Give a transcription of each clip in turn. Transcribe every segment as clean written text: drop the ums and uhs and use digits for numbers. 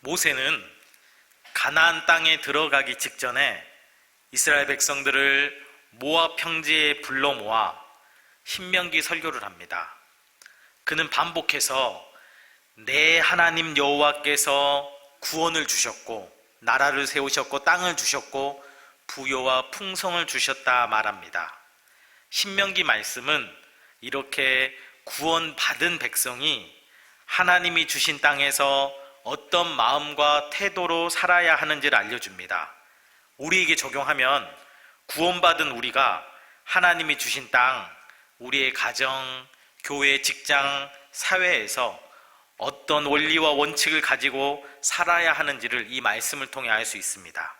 모세는 가나안 땅에 들어가기 직전에 이스라엘 백성들을 모압 평지에 불러 모아 신명기 설교를 합니다. 그는 반복해서 내 하나님 여호와께서 구원을 주셨고 나라를 세우셨고 땅을 주셨고 부요와 풍성을 주셨다 말합니다. 신명기 말씀은 이렇게 구원받은 백성이 하나님이 주신 땅에서 어떤 마음과 태도로 살아야 하는지를 알려줍니다. 우리에게 적용하면 구원받은 우리가 하나님이 주신 땅, 우리의 가정, 교회, 직장, 사회에서 어떤 원리와 원칙을 가지고 살아야 하는지를 이 말씀을 통해 알 수 있습니다.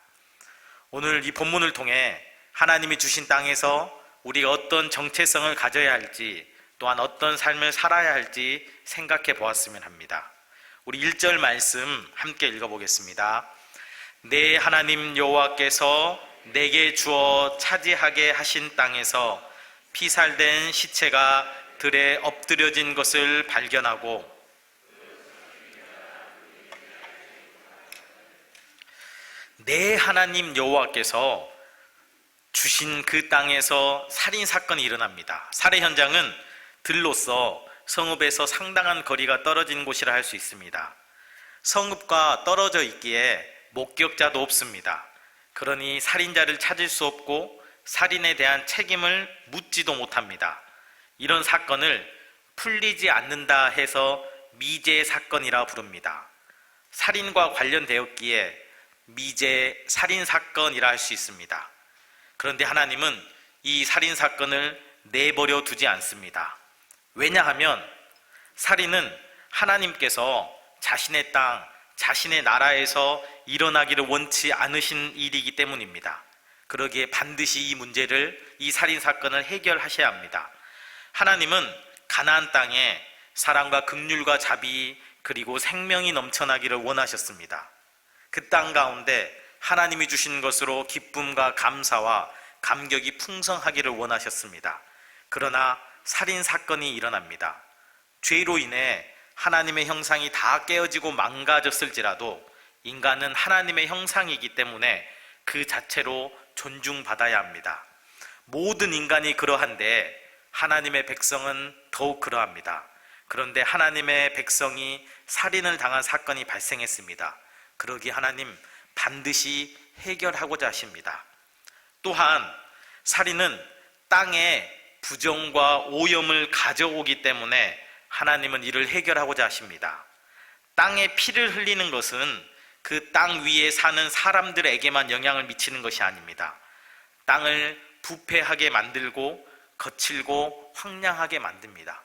오늘 이 본문을 통해 하나님이 주신 땅에서 우리가 어떤 정체성을 가져야 할지, 또한 어떤 삶을 살아야 할지 생각해 보았으면 합니다. 우리 1절 말씀 함께 읽어보겠습니다. 내 하나님 여호와께서 내게 주어 차지하게 하신 땅에서 피살된 시체가 들에 엎드려진 것을 발견하고 내 하나님 여호와께서 주신 그 땅에서 살인사건이 일어납니다. 살해 현장은 들로서 성읍에서 상당한 거리가 떨어진 곳이라 할 수 있습니다. 성읍과 떨어져 있기에 목격자도 없습니다. 그러니 살인자를 찾을 수 없고 살인에 대한 책임을 묻지도 못합니다. 이런 사건을 풀리지 않는다 해서 미제 사건이라 부릅니다. 살인과 관련되었기에 미제 살인사건이라 할 수 있습니다. 그런데 하나님은 이 살인사건을 내버려 두지 않습니다. 왜냐하면 살인은 하나님께서 자신의 땅, 자신의 나라에서 일어나기를 원치 않으신 일이기 때문입니다. 그러기에 반드시 이 문제를, 이 살인사건을 해결하셔야 합니다. 하나님은 가나안 땅에 사랑과 긍휼과 자비 그리고 생명이 넘쳐나기를 원하셨습니다. 그 땅 가운데 하나님이 주신 것으로 기쁨과 감사와 감격이 풍성하기를 원하셨습니다. 그러나 살인사건이 일어납니다. 죄로 인해 하나님의 형상이 다 깨어지고 망가졌을지라도 인간은 하나님의 형상이기 때문에 그 자체로 존중받아야 합니다. 모든 인간이 그러한데 하나님의 백성은 더욱 그러합니다. 그런데 하나님의 백성이 살인을 당한 사건이 발생했습니다. 그러기에 하나님 반드시 해결하고자 하십니다. 또한 살인은 땅에 부정과 오염을 가져오기 때문에 하나님은 이를 해결하고자 하십니다. 땅에 피를 흘리는 것은 그 땅 위에 사는 사람들에게만 영향을 미치는 것이 아닙니다. 땅을 부패하게 만들고 거칠고 황량하게 만듭니다.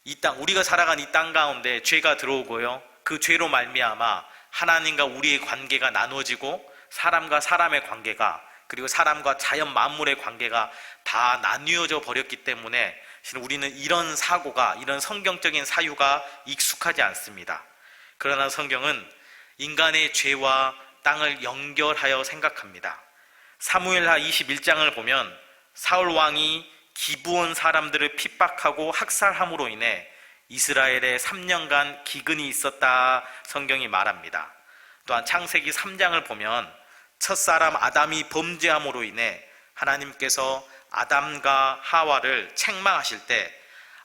이 땅, 우리가 살아간 이 땅 가운데 죄가 들어오고요, 그 죄로 말미암아 하나님과 우리의 관계가 나누어지고 사람과 사람의 관계가, 그리고 사람과 자연 만물의 관계가 다 나뉘어져 버렸기 때문에 우리는 이런 사고가, 이런 성경적인 사유가 익숙하지 않습니다. 그러나 성경은 인간의 죄와 땅을 연결하여 생각합니다. 사무엘하 21장을 보면 사울 왕이 기브온 사람들을 핍박하고 학살함으로 인해 이스라엘에 3년간 기근이 있었다 성경이 말합니다. 또한 창세기 3장을 보면 첫사람 아담이 범죄함으로 인해 하나님께서 아담과 하와를 책망하실 때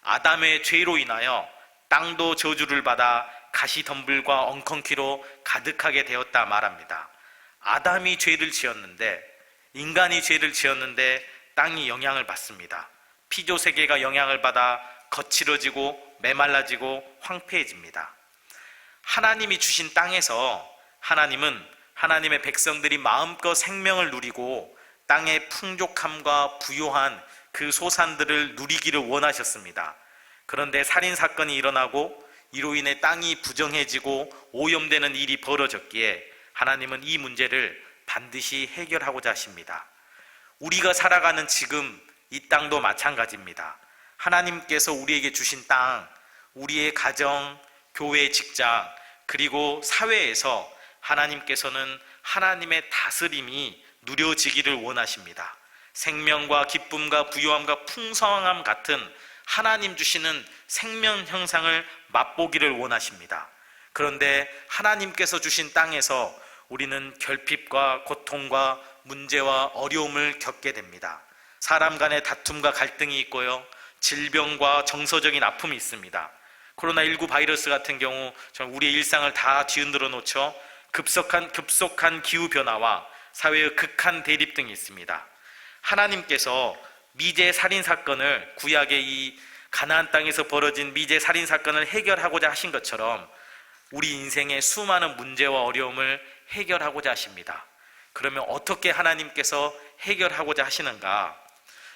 아담의 죄로 인하여 땅도 저주를 받아 가시덤불과 엉겅퀴로 가득하게 되었다 말합니다. 아담이 죄를 지었는데, 인간이 죄를 지었는데 땅이 영향을 받습니다. 피조세계가 영향을 받아 거칠어지고 메말라지고 황폐해집니다. 하나님이 주신 땅에서 하나님은 하나님의 백성들이 마음껏 생명을 누리고 땅의 풍족함과 부요한 그 소산들을 누리기를 원하셨습니다. 그런데 살인사건이 일어나고 이로 인해 땅이 부정해지고 오염되는 일이 벌어졌기에 하나님은 이 문제를 반드시 해결하고자 하십니다. 우리가 살아가는 지금 이 땅도 마찬가지입니다. 하나님께서 우리에게 주신 땅, 우리의 가정, 교회, 직장, 그리고 사회에서 하나님께서는 하나님의 다스림이 누려지기를 원하십니다. 생명과 기쁨과 부요함과 풍성함 같은 하나님 주시는 생명 형상을 맛보기를 원하십니다. 그런데 하나님께서 주신 땅에서 우리는 결핍과 고통과 문제와 어려움을 겪게 됩니다. 사람 간의 다툼과 갈등이 있고요, 질병과 정서적인 아픔이 있습니다. 코로나19 바이러스 같은 경우 우리의 일상을 다 뒤흔들어 놓죠. 급속한 기후변화와 사회의 극한 대립 등이 있습니다. 하나님께서 미제 살인 사건을, 구약의 이 가나안 땅에서 벌어진 미제 살인 사건을 해결하고자 하신 것처럼 우리 인생의 수많은 문제와 어려움을 해결하고자 하십니다. 그러면 어떻게 하나님께서 해결하고자 하시는가?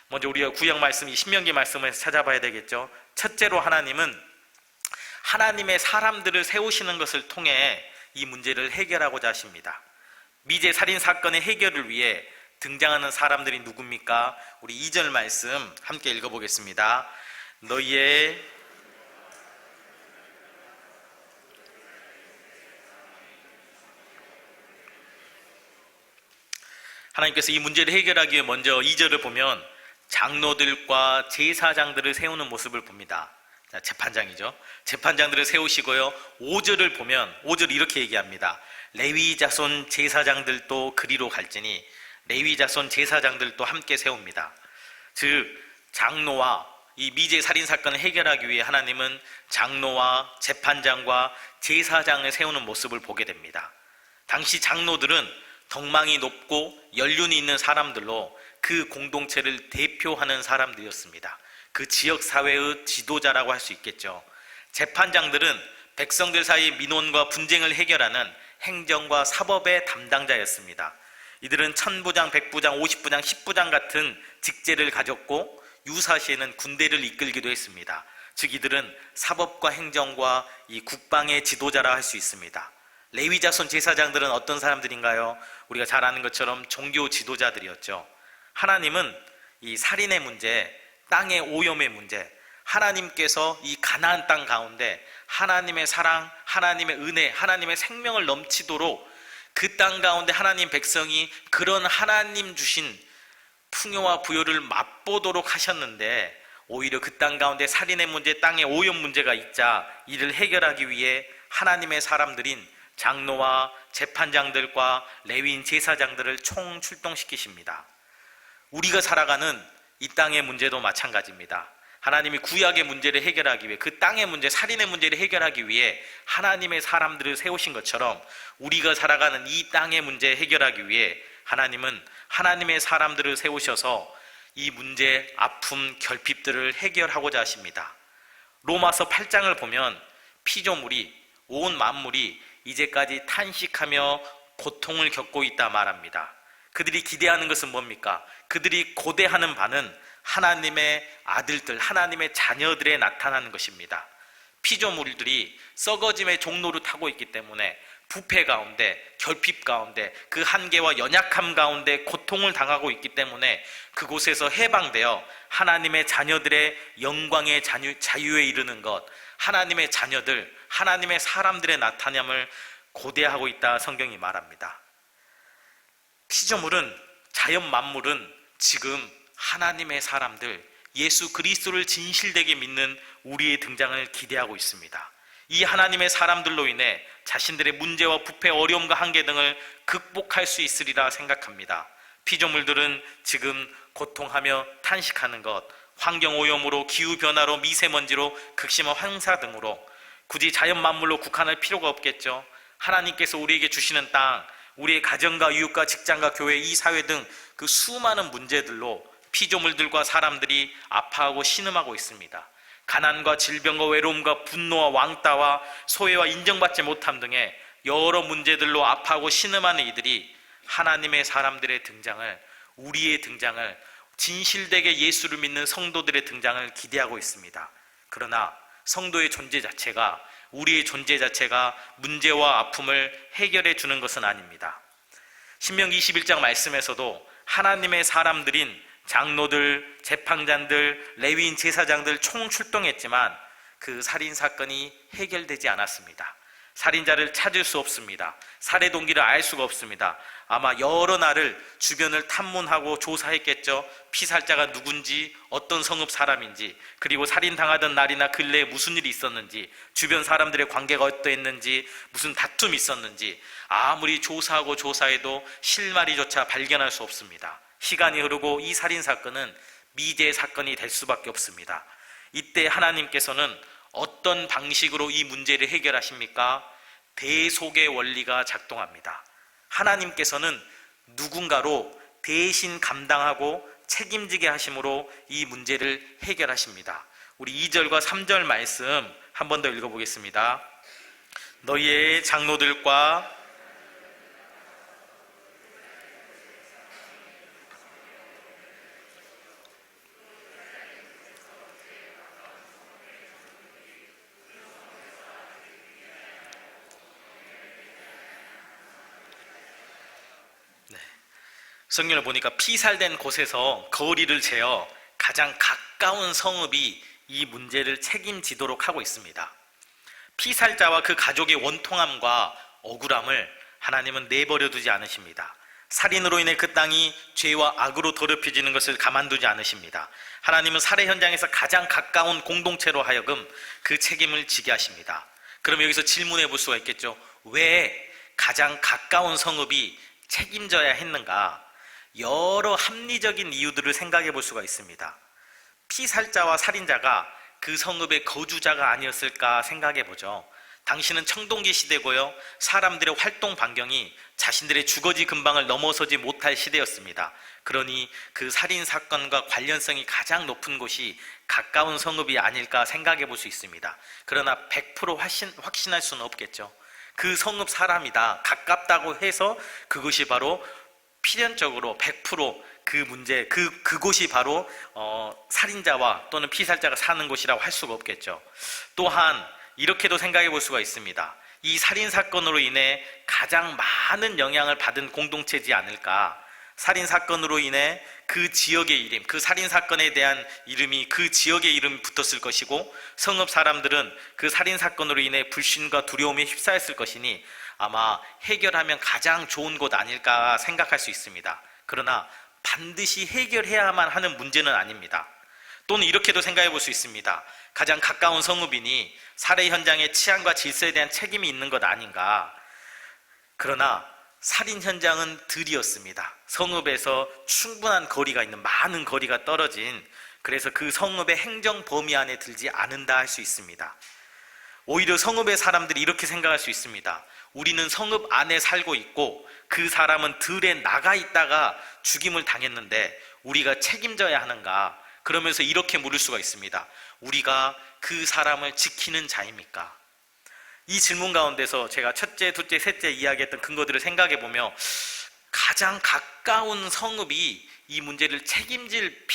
먼저 우리가 구약 말씀, 이 신명기 말씀을 찾아봐야 되겠죠. 첫째로 하나님은 하나님의 사람들을 세우시는 것을 통해 이 문제를 해결하고자 하십니다. 미제 살인 사건의 해결을 위해 등장하는 사람들이 누굽니까? 우리 2절 말씀 함께 읽어보겠습니다. 너희의 하나님께서 이 문제를 해결하기 위해 먼저 2절을 보면 장로들과 제사장들을 세우는 모습을 봅니다. 재판장이죠. 재판장들을 세우시고요, 5절을 보면 5절 이렇게 얘기합니다. 레위 자손 제사장들도 그리로 갈지니 레위 자손 제사장들도 함께 세웁니다. 즉 장로와 이 미제 살인 사건을 해결하기 위해 하나님은 장로와 재판장과 제사장을 세우는 모습을 보게 됩니다. 당시 장로들은 덕망이 높고 연륜이 있는 사람들로 그 공동체를 대표하는 사람들이었습니다. 그 지역 사회의 지도자라고 할 수 있겠죠. 재판장들은 백성들 사이 민원과 분쟁을 해결하는 행정과 사법의 담당자였습니다. 이들은 천부장, 백부장, 50부장, 10부장 같은 직제를 가졌고 유사시에는 군대를 이끌기도 했습니다. 즉 이들은 사법과 행정과 이 국방의 지도자라 할 수 있습니다. 레위 자손 제사장들은 어떤 사람들인가요? 우리가 잘 아는 것처럼 종교 지도자들이었죠. 하나님은 이 살인의 문제, 땅의 오염의 문제, 하나님께서 이 가나안 땅 가운데 하나님의 사랑, 하나님의 은혜, 하나님의 생명을 넘치도록 그 땅 가운데 하나님 백성이 그런 하나님 주신 풍요와 부요를 맛보도록 하셨는데, 오히려 그 땅 가운데 살인의 문제, 땅의 오염 문제가 있자 이를 해결하기 위해 하나님의 사람들인 장로와 재판장들과 레위인 제사장들을 총 출동시키십니다. 우리가 살아가는 이 땅의 문제도 마찬가지입니다. 하나님이 구약의 문제를 해결하기 위해, 그 땅의 문제, 살인의 문제를 해결하기 위해 하나님의 사람들을 세우신 것처럼 우리가 살아가는 이 땅의 문제 해결하기 위해 하나님은 하나님의 사람들을 세우셔서 이 문제, 아픔, 결핍들을 해결하고자 하십니다. 로마서 8장을 보면 피조물이, 온 만물이 이제까지 탄식하며 고통을 겪고 있다 말합니다. 그들이 기대하는 것은 뭡니까? 그들이 고대하는 바는 하나님의 아들들, 하나님의 자녀들에 나타나는 것입니다. 피조물들이 썩어짐의 종로를 타고 있기 때문에 부패 가운데, 결핍 가운데, 그 한계와 연약함 가운데 고통을 당하고 있기 때문에 그곳에서 해방되어 하나님의 자녀들의 영광의 자유에 이르는 것, 하나님의 자녀들, 하나님의 사람들의 나타남을 고대하고 있다 성경이 말합니다. 피조물은, 자연 만물은 지금 하나님의 사람들, 예수 그리스도를 진실되게 믿는 우리의 등장을 기대하고 있습니다. 이 하나님의 사람들로 인해 자신들의 문제와 부패, 어려움과 한계 등을 극복할 수 있으리라 생각합니다. 피조물들은 지금 고통하며 탄식하는 것, 환경오염으로, 기후변화로, 미세먼지로, 극심한 황사 등으로 굳이 자연 만물로 국한할 필요가 없겠죠. 하나님께서 우리에게 주시는 땅, 우리의 가정과 이웃과 직장과 교회, 이 사회 등 그 수많은 문제들로 피조물들과 사람들이 아파하고 신음하고 있습니다. 가난과 질병과 외로움과 분노와 왕따와 소외와 인정받지 못함 등의 여러 문제들로 아파하고 신음하는 이들이 하나님의 사람들의 등장을, 우리의 등장을, 진실되게 예수를 믿는 성도들의 등장을 기대하고 있습니다. 그러나 성도의 존재 자체가, 우리의 존재 자체가 문제와 아픔을 해결해 주는 것은 아닙니다. 신명기 21장 말씀에서도 하나님의 사람들인 장로들, 재판장들, 레위인 제사장들 총 출동했지만 그 살인 사건이 해결되지 않았습니다. 살인자를 찾을 수 없습니다. 살해 동기를 알 수가 없습니다. 아마 여러 날을 주변을 탐문하고 조사했겠죠. 피살자가 누군지, 어떤 성읍 사람인지, 그리고 살인당하던 날이나 근래에 무슨 일이 있었는지, 주변 사람들의 관계가 어떠했는지, 무슨 다툼이 있었는지 아무리 조사하고 조사해도 실마리조차 발견할 수 없습니다. 시간이 흐르고 이 살인사건은 미제 사건이 될 수밖에 없습니다. 이때 하나님께서는 어떤 방식으로 이 문제를 해결하십니까? 대속의 원리가 작동합니다. 하나님께서는 누군가로 대신 감당하고 책임지게 하심으로 이 문제를 해결하십니다. 우리 2절과 3절 말씀 한 번 더 읽어보겠습니다. 너희의 장로들과 성경을 보니까 피살된 곳에서 거리를 재어 가장 가까운 성읍이 이 문제를 책임지도록 하고 있습니다. 피살자와 그 가족의 원통함과 억울함을 하나님은 내버려 두지 않으십니다. 살인으로 인해 그 땅이 죄와 악으로 더럽혀지는 것을 가만두지 않으십니다. 하나님은 살해 현장에서 가장 가까운 공동체로 하여금 그 책임을 지게 하십니다. 그럼 여기서 질문해 볼 수가 있겠죠. 왜 가장 가까운 성읍이 책임져야 했는가? 여러 합리적인 이유들을 생각해 볼 수가 있습니다. 피살자와 살인자가 그 성읍의 거주자가 아니었을까 생각해 보죠. 당시는 청동기 시대고요, 사람들의 활동 반경이 자신들의 주거지 근방을 넘어서지 못할 시대였습니다. 그러니 그 살인사건과 관련성이 가장 높은 곳이 가까운 성읍이 아닐까 생각해 볼 수 있습니다. 그러나 100% 확신할 수는 없겠죠. 그 성읍 사람이다, 가깝다고 해서 그것이 바로 필연적으로 100% 그 문제, 그곳이 바로 살인자와 또는 피살자가 사는 곳이라고 할 수가 없겠죠. 또한 이렇게도 생각해 볼 수가 있습니다. 이 살인사건으로 인해 가장 많은 영향을 받은 공동체지 않을까. 살인사건으로 인해 그 지역의 이름, 그 살인사건에 대한 이름이 그 지역의 이름이 붙었을 것이고, 성읍 사람들은 그 살인사건으로 인해 불신과 두려움에 휩싸였을 것이니 아마 해결하면 가장 좋은 곳 아닐까 생각할 수 있습니다. 그러나 반드시 해결해야만 하는 문제는 아닙니다. 또는 이렇게도 생각해 볼 수 있습니다. 가장 가까운 성읍이니 살해 현장의 치안과 질서에 대한 책임이 있는 것 아닌가. 그러나 살인 현장은 들이었습니다. 성읍에서 충분한 거리가 있는, 많은 거리가 떨어진, 그래서 그 성읍의 행정 범위 안에 들지 않는다 할 수 있습니다. 오히려 성읍의 사람들이 이렇게 생각할 수 있습니다. 우리는 성읍 안에 살고 있고 그 사람은 들에 나가 있다가 죽임을 당했는데 우리가 책임져야 하는가? 그러면서 이렇게 물을 수가 있습니다. 우리가 그 사람을 지키는 자입니까? 이 질문 가운데서 제가 첫째, 둘째, 셋째 이야기했던 근거들을 생각해 보며 가장 가까운 성읍이 이 문제를 책임질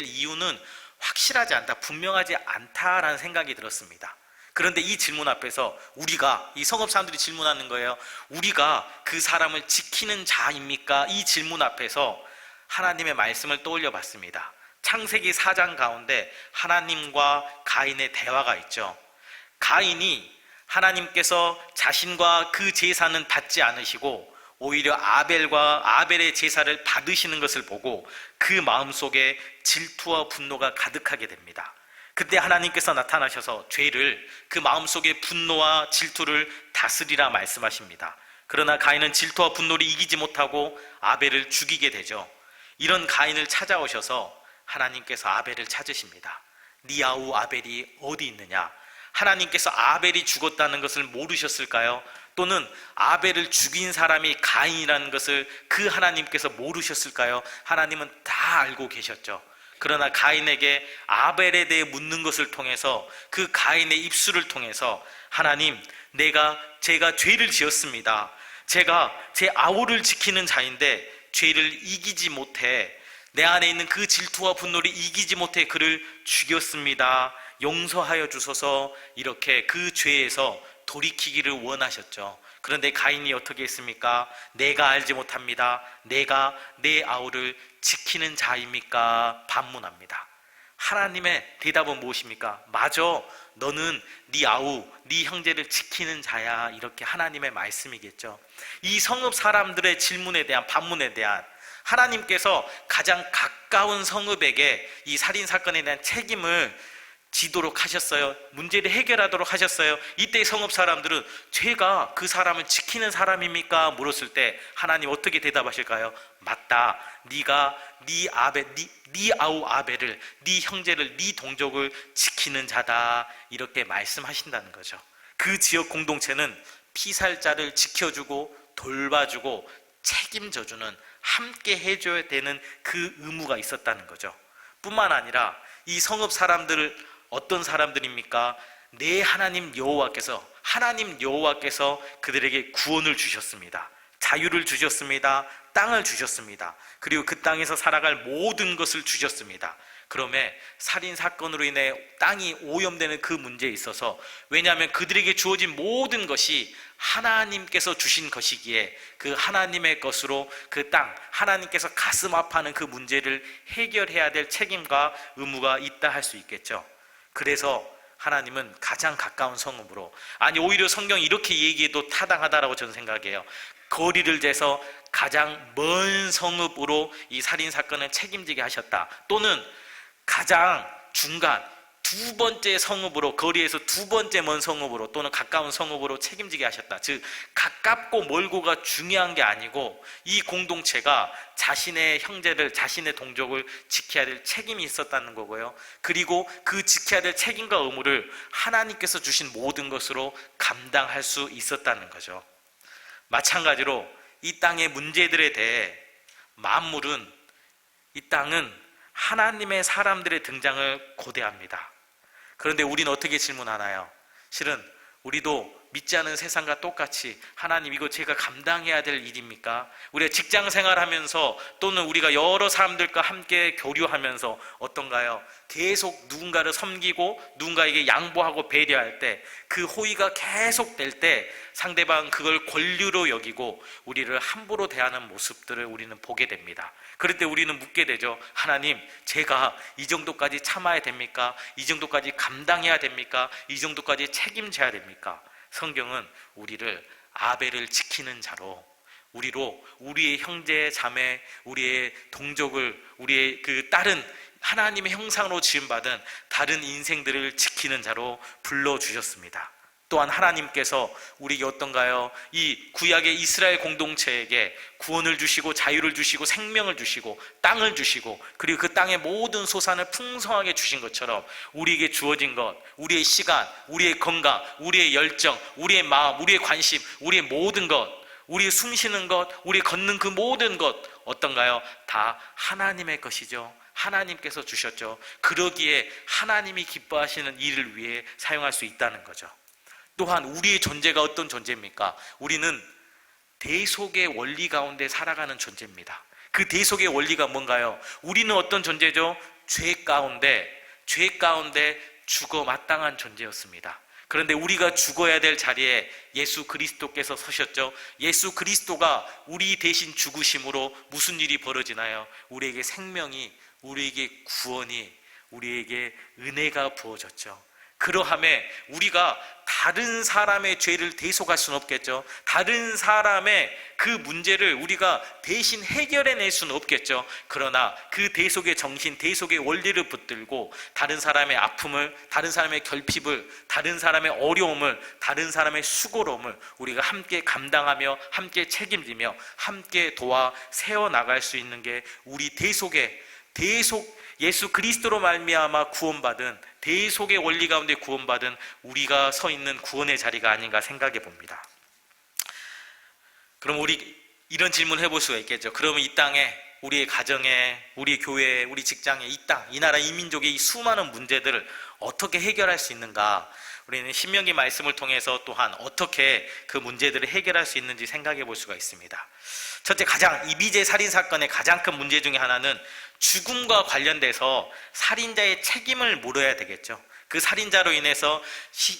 이유는 확실하지 않다, 분명하지 않다라는 생각이 들었습니다. 그런데 이 질문 앞에서 우리가, 이 성읍 사람들이 질문하는 거예요. 우리가 그 사람을 지키는 자입니까? 이 질문 앞에서 하나님의 말씀을 떠올려 봤습니다. 창세기 4장 가운데 하나님과 가인의 대화가 있죠. 가인이 하나님께서 자신과 그 제사는 받지 않으시고 오히려 아벨의 제사를 받으시는 것을 보고 그 마음속에 질투와 분노가 가득하게 됩니다. 그때 하나님께서 나타나셔서 죄를, 그 마음속의 분노와 질투를 다스리라 말씀하십니다. 그러나 가인은 질투와 분노를 이기지 못하고 아벨을 죽이게 되죠. 이런 가인을 찾아오셔서 하나님께서 아벨을 찾으십니다. 네 아우 아벨이 어디 있느냐? 하나님께서 아벨이 죽었다는 것을 모르셨을까요? 또는 아벨을 죽인 사람이 가인이라는 것을 그 하나님께서 모르셨을까요? 하나님은 다 알고 계셨죠. 그러나 가인에게 아벨에 대해 묻는 것을 통해서, 그 가인의 입술을 통해서 하나님, 제가 죄를 지었습니다. 제가 제 아우를 지키는 자인데 죄를 이기지 못해, 내 안에 있는 그 질투와 분노를 이기지 못해 그를 죽였습니다. 용서하여 주소서. 이렇게 그 죄에서 돌이키기를 원하셨죠. 그런데 가인이 어떻게 했습니까? 내가 알지 못합니다. 내가 내 아우를 지키는 자입니까? 반문합니다. 하나님의 대답은 무엇입니까? 맞아, 너는 네 아우, 네 형제를 지키는 자야. 이렇게 하나님의 말씀이겠죠. 이 성읍 사람들의 질문에 대한, 반문에 대한, 하나님께서 가장 가까운 성읍에게 이 살인사건에 대한 책임을 지도록 하셨어요. 문제를 해결하도록 하셨어요. 이때 성읍 사람들은 제가 그 사람을 지키는 사람입니까? 물었을 때 하나님 어떻게 대답하실까요? 맞다, 네가 네 아우 아벨을, 네 형제를, 네 동족을 지키는 자다. 이렇게 말씀하신다는 거죠. 그 지역 공동체는 피살자를 지켜주고 돌봐주고 책임져주는, 함께 해줘야 되는 그 의무가 있었다는 거죠. 뿐만 아니라 이 성읍 사람들을 어떤 사람들입니까? 내 하나님 여호와께서 그들에게 구원을 주셨습니다. 자유를 주셨습니다. 땅을 주셨습니다. 그리고 그 땅에서 살아갈 모든 것을 주셨습니다. 그러면 살인사건으로 인해 땅이 오염되는 그 문제에 있어서, 왜냐하면 그들에게 주어진 모든 것이 하나님께서 주신 것이기에 그 하나님의 것으로 그 땅, 하나님께서 가슴 아파하는 그 문제를 해결해야 될 책임과 의무가 있다 할 수 있겠죠. 그래서 하나님은 가장 가까운 성읍으로, 아니 오히려 성경이 이렇게 얘기해도 타당하다라고 저는 생각해요. 거리를 재서 가장 먼 성읍으로 이 살인사건을 책임지게 하셨다. 또는 가장 중간 두 번째 성읍으로, 거리에서 두 번째 먼 성읍으로 또는 가까운 성읍으로 책임지게 하셨다. 즉 가깝고 멀고가 중요한 게 아니고 이 공동체가 자신의 형제를, 자신의 동족을 지켜야 될 책임이 있었다는 거고요. 그리고 그 지켜야 될 책임과 의무를 하나님께서 주신 모든 것으로 감당할 수 있었다는 거죠. 마찬가지로 이 땅의 문제들에 대해 만물은, 이 땅은 하나님의 사람들의 등장을 고대합니다. 그런데 우리는 어떻게 질문하나요? 실은 우리도 믿지 않은 세상과 똑같이 하나님, 이거 제가 감당해야 될 일입니까? 우리가 직장 생활하면서 또는 우리가 여러 사람들과 함께 교류하면서 어떤가요? 계속 누군가를 섬기고 누군가에게 양보하고 배려할 때, 그 호의가 계속될 때 상대방 그걸 권리로 여기고 우리를 함부로 대하는 모습들을 우리는 보게 됩니다. 그럴 때 우리는 묻게 되죠. 하나님, 제가 이 정도까지 참아야 됩니까? 이 정도까지 감당해야 됩니까? 이 정도까지 책임져야 됩니까? 성경은 우리를 아벨을 지키는 자로, 우리의 형제 자매, 우리의 동족을, 우리의 그 다른 하나님의 형상으로 지음받은 다른 인생들을 지키는 자로 불러주셨습니다. 또한 하나님께서 우리에게 어떤가요? 이 구약의 이스라엘 공동체에게 구원을 주시고 자유를 주시고 생명을 주시고 땅을 주시고, 그리고 그 땅의 모든 소산을 풍성하게 주신 것처럼 우리에게 주어진 것, 우리의 시간, 우리의 건강, 우리의 열정, 우리의 마음, 우리의 관심, 우리의 모든 것, 우리 숨 쉬는 것, 우리 걷는 그 모든 것 어떤가요? 다 하나님의 것이죠. 하나님께서 주셨죠. 그러기에 하나님이 기뻐하시는 일을 위해 사용할 수 있다는 거죠. 또한 우리의 존재가 어떤 존재입니까? 우리는 대속의 원리 가운데 살아가는 존재입니다. 그 대속의 원리가 뭔가요? 우리는 어떤 존재죠? 죄 가운데 죽어 마땅한 존재였습니다. 그런데 우리가 죽어야 될 자리에 예수 그리스도께서 서셨죠. 예수 그리스도가 우리 대신 죽으심으로 무슨 일이 벌어지나요? 우리에게 생명이, 우리에게 구원이, 우리에게 은혜가 부어졌죠. 그러함에 우리가 다른 사람의 죄를 대속할 수는 없겠죠. 다른 사람의 그 문제를 우리가 대신 해결해낼 수는 없겠죠. 그러나 그 대속의 정신, 대속의 원리를 붙들고 다른 사람의 아픔을, 다른 사람의 결핍을, 다른 사람의 어려움을, 다른 사람의 수고로움을 우리가 함께 감당하며 함께 책임지며 함께 도와 세워나갈 수 있는 게 우리 예수 그리스도로 말미암아 구원받은, 대속의 원리 가운데 구원받은 우리가 서 있는 구원의 자리가 아닌가 생각해 봅니다. 그럼 우리 이런 질문을 해볼 수가 있겠죠. 그러면 이 땅에, 우리의 가정에, 우리 교회에, 우리 직장에, 이 땅, 이 나라, 이 민족의 이 수많은 문제들을 어떻게 해결할 수 있는가? 우리는 신명기 말씀을 통해서 또한 어떻게 그 문제들을 해결할 수 있는지 생각해 볼 수가 있습니다. 첫째, 가장 이비제 살인 사건의 가장 큰 문제 중에 하나는 죽음과 관련돼서 살인자의 책임을 물어야 되겠죠. 그 살인자로 인해서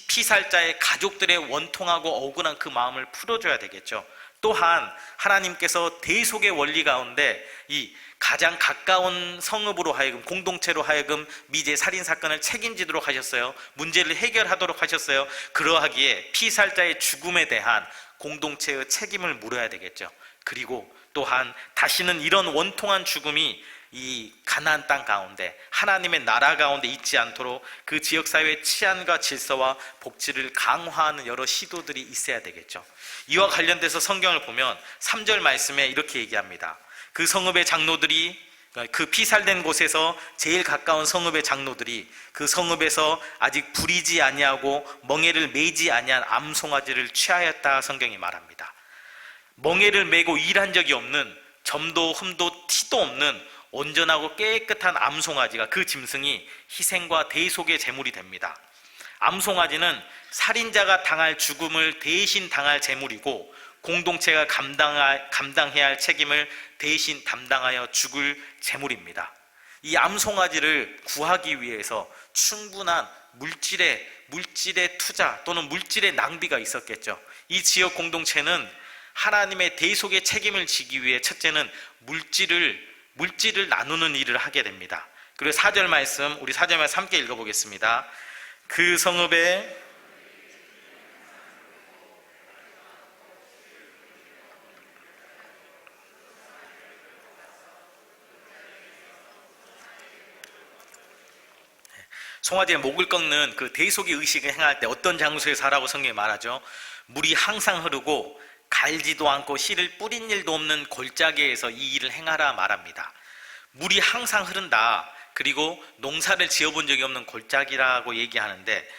피살자의 가족들의 원통하고 억울한 그 마음을 풀어줘야 되겠죠. 또한 하나님께서 대속의 원리 가운데 이 가장 가까운 성읍으로 하여금, 공동체로 하여금 미제 살인사건을 책임지도록 하셨어요. 문제를 해결하도록 하셨어요. 그러하기에 피살자의 죽음에 대한 공동체의 책임을 물어야 되겠죠. 그리고 또한 다시는 이런 원통한 죽음이 이 가나안 땅 가운데, 하나님의 나라 가운데 있지 않도록 그 지역사회의 치안과 질서와 복지를 강화하는 여러 시도들이 있어야 되겠죠. 이와 관련돼서 성경을 보면 3절 말씀에 이렇게 얘기합니다. 그 성읍의 장로들이, 그 피살된 곳에서 제일 가까운 성읍의 장로들이 그 성읍에서 아직 부리지 아니하고 멍에를 매지 아니한 암송아지를 취하였다, 성경이 말합니다. 멍에를 매고 일한 적이 없는, 점도 흠도 티도 없는 온전하고 깨끗한 암송아지가, 그 짐승이 희생과 대속의 제물이 됩니다. 암송아지는 살인자가 당할 죽음을 대신 당할 제물이고, 공동체가 감당해야 할 책임을 대신 담당하여 죽을 제물입니다. 이 암송아지를 구하기 위해서 충분한 물질의 투자 또는 물질의 낭비가 있었겠죠. 이 지역 공동체는 하나님의 대속의 책임을 지기 위해 첫째는 물질을 나누는 일을 하게 됩니다. 그리고 4절 말씀, 우리 4절 말씀 함께 읽어보겠습니다. 그 성읍에 송아지의 목을 꺾는 그 대속의 의식을 행할 때 어떤 장소에서 하라고 성경이 말하죠. 물이 항상 흐르고 갈지도 않고 씨를 뿌린 일도 없는 골짜기에서 이 일을 행하라 말합니다. 물이 항상 흐른다, 그리고 농사를 지어본 적이 없는 골짜기라고 얘기하는데,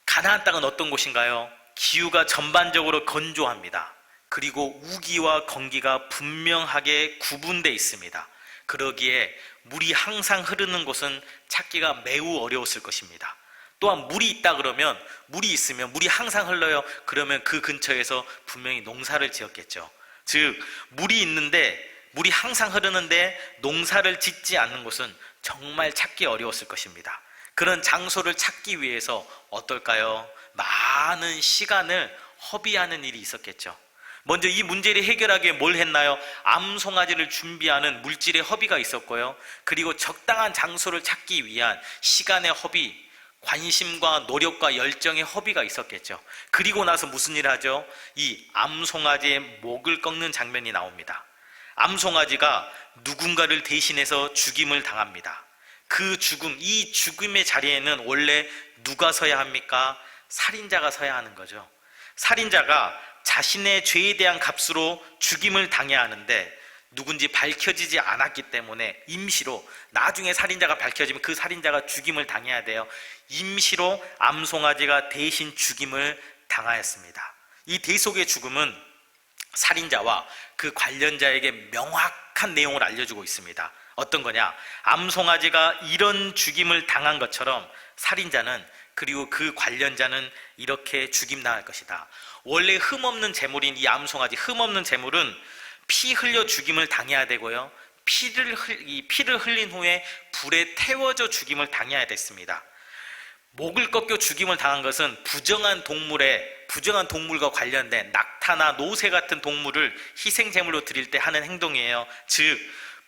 가나안 땅은 어떤 곳인가요? 기후가 전반적으로 건조합니다. 그리고 우기와 건기가 분명하게 구분되어 있습니다. 그러기에 물이 항상 흐르는 곳은 찾기가 매우 어려웠을 것입니다. 또한 물이 있다 그러면, 물이 있으면, 물이 항상 흘러요 그러면 그 근처에서 분명히 농사를 지었겠죠. 즉 물이 있는데, 물이 항상 흐르는데 농사를 짓지 않는 곳은 정말 찾기 어려웠을 것입니다. 그런 장소를 찾기 위해서 어떨까요? 많은 시간을 허비하는 일이 있었겠죠. 먼저 이 문제를 해결하기 위해 뭘 했나요? 암송아지를 준비하는 물질의 허비가 있었고요. 그리고 적당한 장소를 찾기 위한 시간의 허비, 관심과 노력과 열정의 허비가 있었겠죠. 그리고 나서 무슨 일을 하죠? 이 암송아지의 목을 꺾는 장면이 나옵니다. 암송아지가 누군가를 대신해서 죽임을 당합니다. 그 죽음, 이 죽음의 자리에는 원래 누가 서야 합니까? 살인자가 서야 하는 거죠. 살인자가 자신의 죄에 대한 값으로 죽임을 당해야 하는데, 누군지 밝혀지지 않았기 때문에 임시로, 나중에 살인자가 밝혀지면 그 살인자가 죽임을 당해야 돼요. 임시로 암송아지가 대신 죽임을 당하였습니다. 이 대속의 죽음은 살인자와 그 관련자에게 명확한 내용을 알려주고 있습니다. 어떤 거냐? 암송아지가 이런 죽임을 당한 것처럼 살인자는, 그리고 그 관련자는 이렇게 죽임당할 것이다. 원래 흠없는 제물인 이 암송아지, 흠없는 제물은 피 흘려 죽임을 당해야 되고요, 피를 흘린 후에 불에 태워져 죽임을 당해야 됐습니다. 목을 꺾여 죽임을 당한 것은 부정한 동물과 관련된 낙타나 노새 같은 동물을 희생제물로 드릴 때 하는 행동이에요. 즉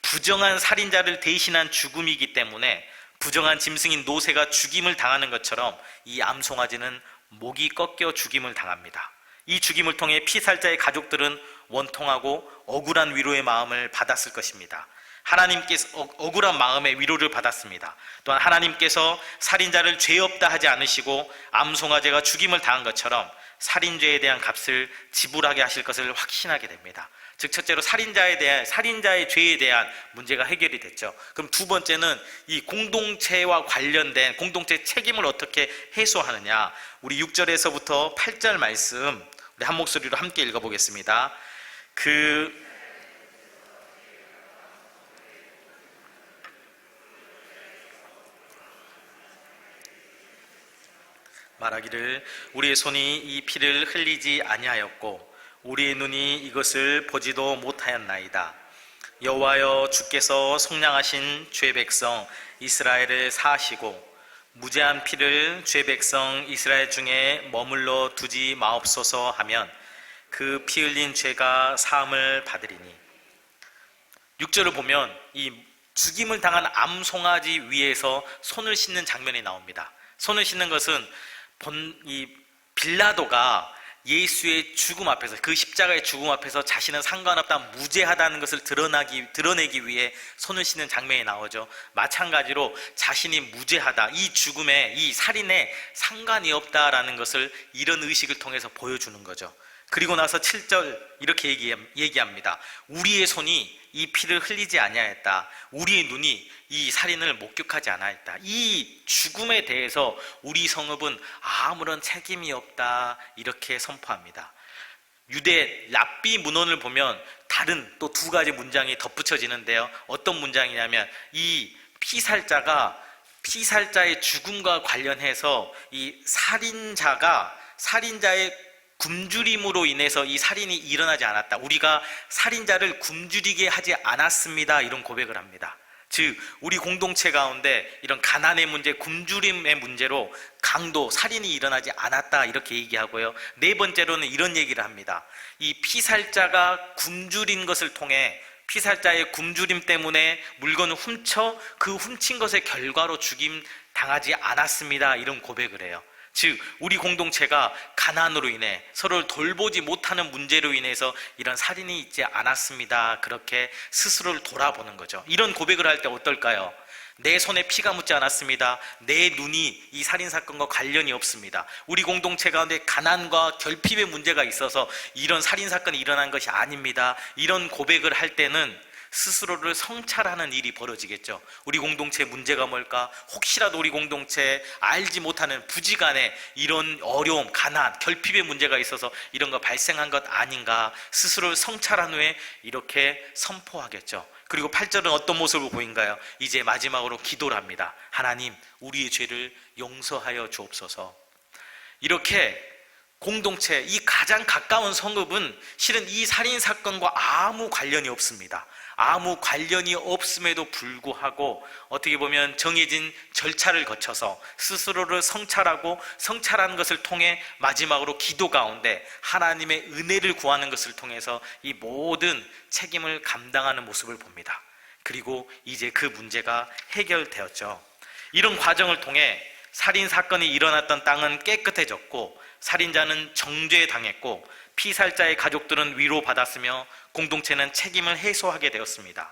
부정한 살인자를 대신한 죽음이기 때문에 부정한 짐승인 노새가 죽임을 당하는 것처럼 이 암송아지는 목이 꺾여 죽임을 당합니다. 이 죽임을 통해 피살자의 가족들은 원통하고 억울한 위로의 마음을 받았을 것입니다. 하나님께서 억울한 마음의 위로를 받았습니다. 또한 하나님께서 살인자를 죄 없다 하지 않으시고 암송아지가 죽임을 당한 것처럼 살인죄에 대한 값을 지불하게 하실 것을 확신하게 됩니다. 즉 첫째로 살인자의 죄에 대한 문제가 해결이 됐죠. 그럼 두 번째는 이 공동체와 관련된 공동체 책임을 어떻게 해소하느냐. 우리 6절에서부터 8절 말씀 우리 한 목소리로 함께 읽어보겠습니다. 말하기를 우리의 손이 이 피를 흘리지 아니하였고 우리의 눈이 이것을 보지도 못하였나이다. 여호와여, 주께서 속량하신 주의 백성 이스라엘을 사하시고 무죄한 피를 주의 백성 이스라엘 중에 머물러 두지 마옵소서 하면 그 피 흘린 죄가 사함을 받으리니. 6절을 보면 이 죽임을 당한 암송아지 위에서 손을 씻는 장면이 나옵니다. 손을 씻는 것은 이 빌라도가 예수의 죽음 앞에서, 그 십자가의 죽음 앞에서 자신은 상관없다, 무죄하다는 것을 드러내기 위해 손을 씻는 장면이 나오죠. 마찬가지로 자신이 무죄하다, 이 죽음에, 이 살인에 상관이 없다라는 것을 이런 의식을 통해서 보여주는 거죠. 그리고 나서 7절 이렇게 얘기합니다. 우리의 손이 이 피를 흘리지 아니하였다. 우리의 눈이 이 살인을 목격하지 않았다. 이 죽음에 대해서 우리 성읍은 아무런 책임이 없다, 이렇게 선포합니다. 유대 랍비 문헌을 보면 다른 또 두 가지 문장이 덧붙여지는데요. 어떤 문장이냐면 이 피살자의 죽음과 관련해서 이 살인자의 굶주림으로 인해서 이 살인이 일어나지 않았다. 우리가 살인자를 굶주리게 하지 않았습니다. 이런 고백을 합니다. 즉 우리 공동체 가운데 이런 가난의 문제, 굶주림의 문제로 강도, 살인이 일어나지 않았다, 이렇게 얘기하고요. 네 번째로는 이런 얘기를 합니다. 이 피살자가 굶주린 것을 통해, 피살자의 굶주림 때문에 물건을 훔쳐 그 훔친 것의 결과로 죽임 당하지 않았습니다. 이런 고백을 해요. 즉 우리 공동체가 가난으로 인해 서로를 돌보지 못하는 문제로 인해서 이런 살인이 있지 않았습니다. 그렇게 스스로를 돌아보는 거죠. 이런 고백을 할 때 어떨까요? 내 손에 피가 묻지 않았습니다. 내 눈이 이 살인사건과 관련이 없습니다. 우리 공동체 가운데 가난과 결핍의 문제가 있어서 이런 살인사건이 일어난 것이 아닙니다. 이런 고백을 할 때는 스스로를 성찰하는 일이 벌어지겠죠. 우리 공동체의 문제가 뭘까? 혹시라도 우리 공동체에 알지 못하는 부지간에 이런 어려움, 가난, 결핍의 문제가 있어서 이런 거 발생한 것 아닌가, 스스로를 성찰한 후에 이렇게 선포하겠죠. 그리고 8절은 어떤 모습을 보인가요? 이제 마지막으로 기도를 합니다. 하나님, 우리의 죄를 용서하여 주옵소서. 이렇게 공동체, 이 가장 가까운 성읍은 실은 이 살인사건과 아무 관련이 없습니다. 아무 관련이 없음에도 불구하고 어떻게 보면 정해진 절차를 거쳐서 스스로를 성찰하고, 성찰하는 것을 통해 마지막으로 기도 가운데 하나님의 은혜를 구하는 것을 통해서 이 모든 책임을 감당하는 모습을 봅니다. 그리고 이제 그 문제가 해결되었죠. 이런 과정을 통해 살인사건이 일어났던 땅은 깨끗해졌고, 살인자는 정죄당했고, 피살자의 가족들은 위로받았으며 공동체는 책임을 해소하게 되었습니다.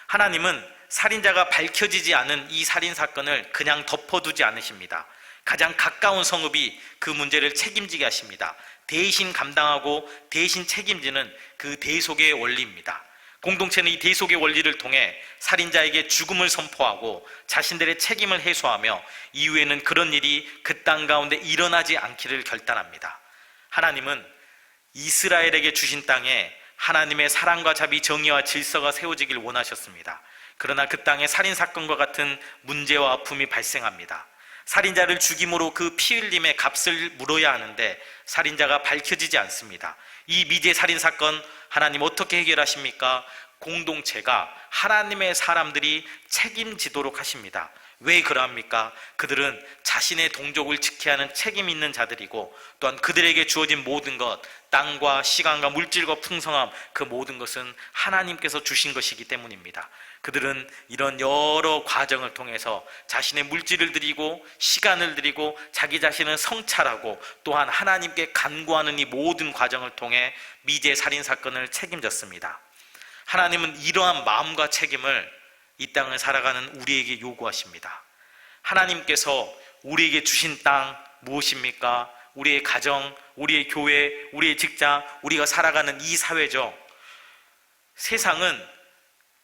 하나님은 살인자가 밝혀지지 않은 이 살인사건을 그냥 덮어두지 않으십니다. 가장 가까운 성읍이 그 문제를 책임지게 하십니다. 대신 감당하고 대신 책임지는 그 대속의 원리입니다. 공동체는 이 대속의 원리를 통해 살인자에게 죽음을 선포하고 자신들의 책임을 해소하며 이후에는 그런 일이 그 땅 가운데 일어나지 않기를 결단합니다. 하나님은 이스라엘에게 주신 땅에 하나님의 사랑과 자비, 정의와 질서가 세워지길 원하셨습니다. 그러나 그 땅에 살인사건과 같은 문제와 아픔이 발생합니다. 살인자를 죽임으로 그 피 흘림의 값을 물어야 하는데 살인자가 밝혀지지 않습니다. 이 미제 살인사건 하나님 어떻게 해결하십니까? 공동체가, 하나님의 사람들이 책임지도록 하십니다. 왜 그러합니까? 그들은 자신의 동족을 지켜야 하는 책임 있는 자들이고, 또한 그들에게 주어진 모든 것, 땅과 시간과 물질과 풍성함, 그 모든 것은 하나님께서 주신 것이기 때문입니다. 그들은 이런 여러 과정을 통해서 자신의 물질을 드리고 시간을 드리고 자기 자신을 성찰하고 또한 하나님께 간구하는 이 모든 과정을 통해 미제 살인사건을 책임졌습니다. 하나님은 이러한 마음과 책임을 이 땅을 살아가는 우리에게 요구하십니다. 하나님께서 우리에게 주신 땅 무엇입니까? 우리의 가정, 우리의 교회, 우리의 직장, 우리가 살아가는 이 사회죠.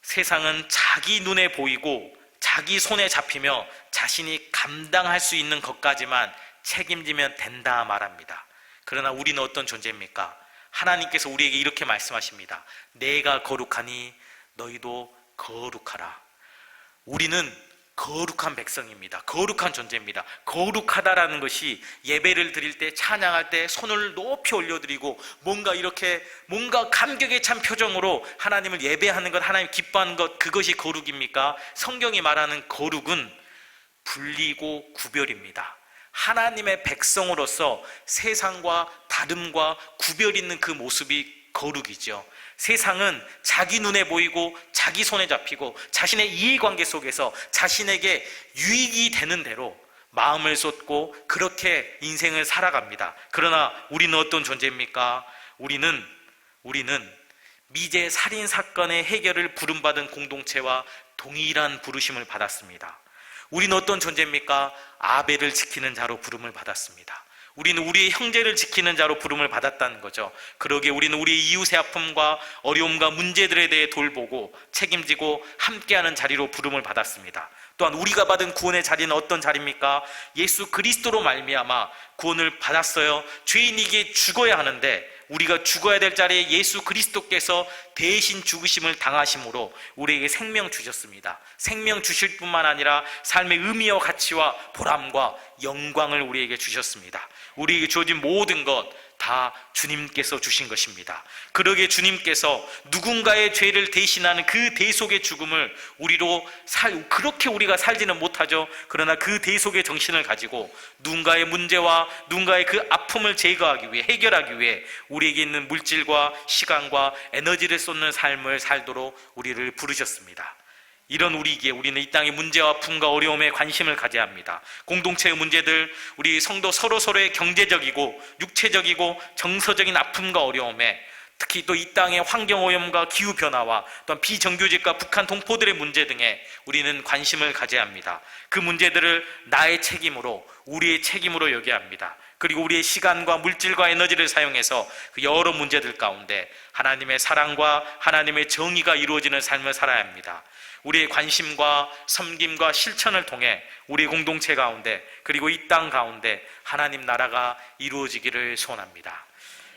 세상은 자기 눈에 보이고 자기 손에 잡히며 자신이 감당할 수 있는 것까지만 책임지면 된다 말합니다. 그러나 우리는 어떤 존재입니까? 하나님께서 우리에게 이렇게 말씀하십니다. 내가 거룩하니 너희도 거룩하라. 우리는 거룩한 백성입니다. 거룩한 존재입니다. 거룩하다라는 것이 예배를 드릴 때, 찬양할 때 손을 높이 올려드리고 뭔가 감격에 찬 표정으로 하나님을 예배하는 것, 하나님 기뻐하는 것, 그것이 거룩입니까? 성경이 말하는 거룩은 분리고 구별입니다. 하나님의 백성으로서 세상과 다름과 구별 있는 그 모습이 거룩이죠. 세상은 자기 눈에 보이고 자기 손에 잡히고 자신의 이해관계 속에서 자신에게 유익이 되는 대로 마음을 쏟고 그렇게 인생을 살아갑니다. 그러나 우리는 어떤 존재입니까? 우리는 미제 살인 사건의 해결을 부름받은 공동체와 동일한 부르심을 받았습니다. 우리는 어떤 존재입니까? 아벨을 지키는 자로 부름을 받았습니다. 우리는 우리의 형제를 지키는 자로 부름을 받았다는 거죠. 그러기에 우리는 우리의 이웃의 아픔과 어려움과 문제들에 대해 돌보고 책임지고 함께하는 자리로 부름을 받았습니다. 또한 우리가 받은 구원의 자리는 어떤 자리입니까? 예수 그리스도로 말미암아 구원을 받았어요. 죄인이기에 죽어야 하는데 우리가 죽어야 될 자리에 예수 그리스도께서 대신 죽으심을 당하심으로 우리에게 생명 주셨습니다. 생명 주실 뿐만 아니라 삶의 의미와 가치와 보람과 영광을 우리에게 주셨습니다. 우리에게 주어진 모든 것 다 주님께서 주신 것입니다. 그러기에 주님께서 누군가의 죄를 대신하는 그 대속의 죽음을 그렇게 우리가 살지는 못하죠. 그러나 그 대속의 정신을 가지고 누군가의 문제와 누군가의 그 아픔을 제거하기 위해, 해결하기 위해 우리에게 있는 물질과 시간과 에너지를 쏟는 삶을 살도록 우리를 부르셨습니다. 이런 우리에게 우리는 이 땅의 문제와 아픔과 어려움에 관심을 가져야 합니다. 공동체의 문제들, 우리 성도 서로서로의 경제적이고 육체적이고 정서적인 아픔과 어려움에, 특히 또 이 땅의 환경오염과 기후변화와 또한 비정규직과 북한 동포들의 문제 등에 우리는 관심을 가져야 합니다. 그 문제들을 나의 책임으로, 우리의 책임으로 여겨야 합니다. 그리고 우리의 시간과 물질과 에너지를 사용해서 그 여러 문제들 가운데 하나님의 사랑과 하나님의 정의가 이루어지는 삶을 살아야 합니다. 우리의 관심과 섬김과 실천을 통해 우리 공동체 가운데 그리고 이 땅 가운데 하나님 나라가 이루어지기를 소원합니다.